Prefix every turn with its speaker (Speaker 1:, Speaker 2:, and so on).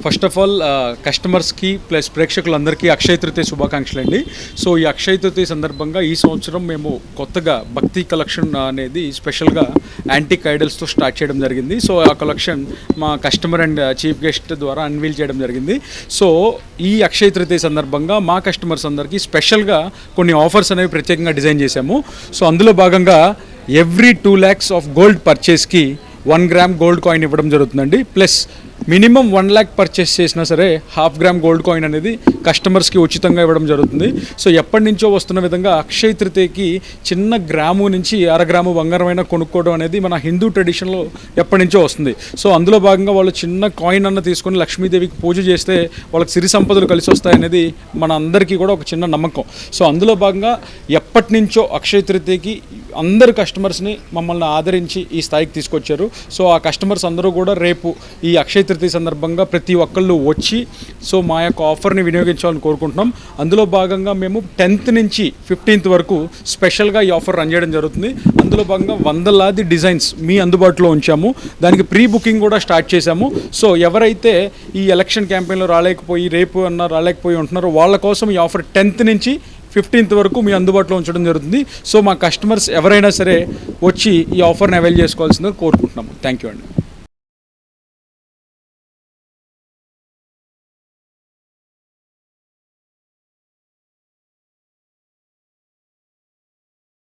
Speaker 1: First of all కస్టమర్స్కి plus ప్రేక్షకులందరికీ అక్షయ తృతీయ శుభాకాంక్షలు అండి. సో ఈ అక్షయ తృతీయ సందర్భంగా ఈ సంవత్సరం మేము కొత్తగా భక్తి కలెక్షన్ అనేది స్పెషల్గా యాంటిక్ ఐడల్స్తో స్టార్ట్ చేయడం జరిగింది. సో ఆ కలెక్షన్ మా కస్టమర్ అండ్ చీఫ్ గెస్ట్ ద్వారా అన్వీల్ చేయడం జరిగింది. సో ఈ అక్షయ తృతీయ సందర్భంగా మా కస్టమర్స్ అందరికీ స్పెషల్గా కొన్ని ఆఫర్స్ అనేవి ప్రత్యేకంగా డిజైన్ చేశాము. సో అందులో భాగంగా ఎవ్రీ 2 lakhs ఆఫ్ గోల్డ్ పర్చేస్కి 1 gram గోల్డ్ కాయిన్ ఇవ్వడం జరుగుతుందండి. ప్లస్ మినిమం 1 lakh పర్చేస్ చేసినా సరే 1/2 gram గోల్డ్ కాయిన్ అనేది కస్టమర్స్కి ఉచితంగా ఇవ్వడం జరుగుతుంది. సో ఎప్పటి నుంచో వస్తున్న విధంగా అక్షయ తృతీయకి చిన్న గ్రాము నుంచి 1/2 గ్రాము బంగారమైన కొనుక్కోవడం అనేది మన హిందూ ట్రెడిషన్లో ఎప్పటి నుంచో వస్తుంది. సో అందులో భాగంగా వాళ్ళు చిన్న కాయిన్ అన్న తీసుకొని లక్ష్మీదేవికి పూజ చేస్తే వాళ్ళకి సిరి సంపదలు కలిసి వస్తాయనేది మన అందరికీ కూడా ఒక చిన్న నమ్మకం. సో అందులో భాగంగా ఎప్పటి నుంచో అక్షయ తృతీయకి అందరు కస్టమర్స్ని మమ్మల్ని ఆదరించి ఈ స్థాయికి తీసుకొచ్చారు. సో ఆ కస్టమర్స్ అందరూ కూడా రేపు ఈ అక్షయ తృతీయ సందర్భంగా ప్రతి ఒక్కళ్ళు వచ్చి సో మా యొక్క ఆఫర్ని వినియోగించాలని కోరుకుంటున్నాం. అందులో భాగంగా మేము 10th నుంచి 15th వరకు స్పెషల్గా ఈ ఆఫర్ రన్ చేయడం జరుగుతుంది. అందులో భాగంగా 100 డిజైన్స్ మీ అందుబాటులో ఉంచాము. దానికి ప్రీ బుకింగ్ కూడా స్టార్ట్ చేశాము. సో ఎవరైతే ఈ ఎలక్షన్ క్యాంపెయిన్లో రాలేకపోయి రేపు అన్న రాలేకపోయి ఉంటున్నారో వాళ్ళ కోసం ఈ ఆఫర్ 10th నుంచి 15th వరకు మీ అందుబాటులో ఉంచడం జరుగుతుంది. సో మా కస్టమర్స్ ఎవరైనా సరే వచ్చి ఈ ఆఫర్ని అవైల్ చేసుకోవాల్సిందిగా కోరుకుంటున్నాము. థ్యాంక్ యూ అండి.